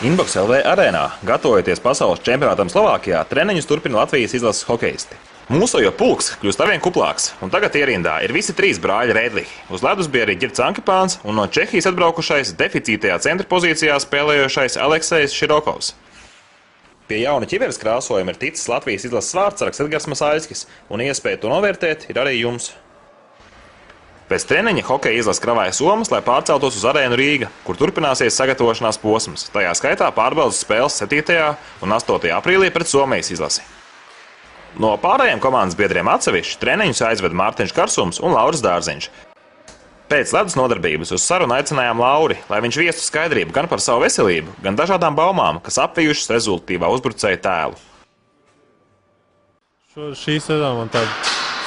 Inbox LV arēnā, gatavojoties pasaules čempionātam Slovākijā, treniņus turpina Latvijas izlases hokeisti. Mūsojo pulks kļūst arvien kuplāks, un tagad ierindā ir visi trīs brāļi Redlihi. Uz ledus bija arī Ģirds Ankipāns un no Čehijas atbraukušais deficītajā centra pozīcijā spēlējošais Aleksejs Širokovs. Pie jauna ķiveres krāsojuma ir ticis Latvijas izlases vārdsargs Edgars Masaļskis, un iespēja to novērtēt ir arī jums. Pēc treniņa hokeja izlases kravāja somas, lai pārceltos uz arēnu Rīga, kur turpināsies sagatavošanās posms. Tajā skaitā pārbaudas spēles 7. un 8. aprīlī pret Somijas izlasi. No pārējiem komandas biedriem atsevišķi treniņus aizved Mārtiņš Karsums un Lauris Dārziņš. Pēc ledus nodarbības uz sarunu aicinājām Lauri, lai viņš viestu skaidrību gan par savu veselību, gan dažādām baumām, kas apvijušas rezultatīvā uzbrucēja tēlu. Šī sezona man tāda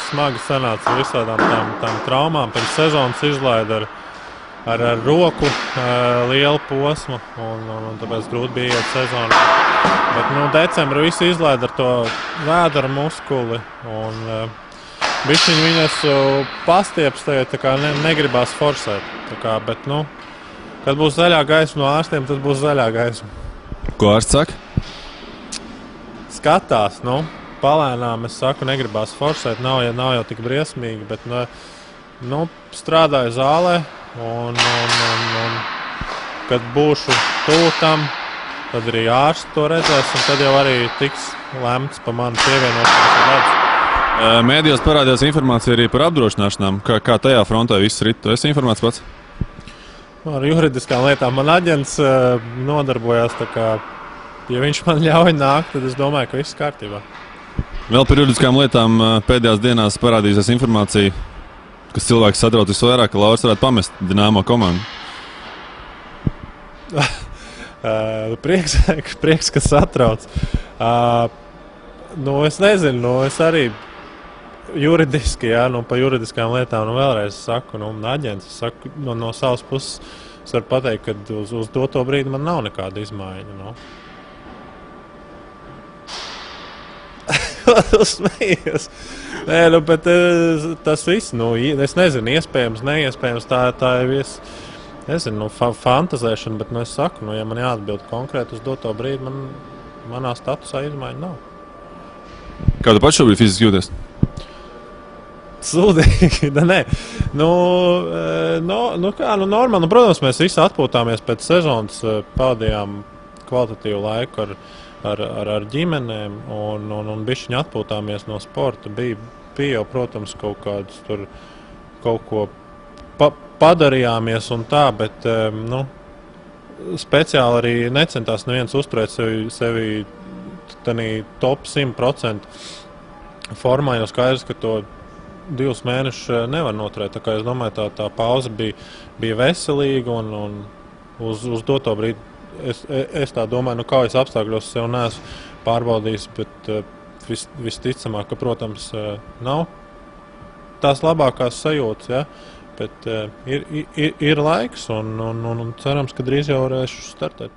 smagi sanāca ar visādām tām traumām. Pirms sezonas izlaida ar roku lielu posmu, un tāpēc grūti bija iet sezonu. Bet decembrī visi izlaida ar to vēdera muskuli, un bišķiņi viņas pastieps tagad, tā kā negribās forsēt. Bet, kad būs zaļā gaisma no ārstiem, tad būs zaļā gaisma. Ko ārsts saka? Skatās, palēnām, es saku, negribās forsēt, nav jau tik briesmīgi, bet, strādāju zālē, un kad būšu tuvu tam, tad arī ārsti to redzēs, un tad jau arī tiks lemts pa mani pievienošanos ar ledus. Mēdījos parādījās informācija arī par apdrošināšanām. Kā tajā frontē viss rit? Tu esi informēts pats? Ar juridiskām lietām man aģents nodarbojās, tā kā, ja viņš man ļauj nākt, tad es domāju, ka viss kārtībā. Vēl par juridiskām lietām pēdējās dienās parādīsies informācija, kas cilvēks satrauc visvairāk, ka Lauris varētu pamest Dinamo komandu. Prieks, ka satrauc. Es nezinu, es arī juridiski, pa juridiskām lietām vēlreiz saku, aģents saku, no savas puses es varu pateikt, ka uz doto brīdi man nav nekāda izmaiņa. Smējies. Nē, bet tas viss, es nezinu, iespējams, neiespējams, tā ir viss, nezinu, fantazēšana, bet, es saku, ja man jāatbild konkrēti uz doto brīdi, manā statusā izmaiņa nav. Kā tu pats šobrīd fiziski jūties? Sūdīgi, nē. Normāli, protams, mēs visi atpūtāmies pēc sezonas, pavadījām kvalitatīvu laiku ar ģimenēm un bišķiņi atpūtāmies no sporta. Bija jau, protams, kaut ko padarījāmies un tā, bet speciāli arī necentās neviens uzturēt sevi top 100% formā, jo skaidrs, ka to 2 mēnešus nevar noturēt. Tā kā es domāju, tā pauze bija veselīga un uz doto brīdi es tā domāju, kaujas apstākļos sev neesmu pārbaudījis, bet visticamāk, ka, protams, nav tās labākās sajūtas, ja? Bet ir laiks un cerams, ka drīz jau varēšu startēt.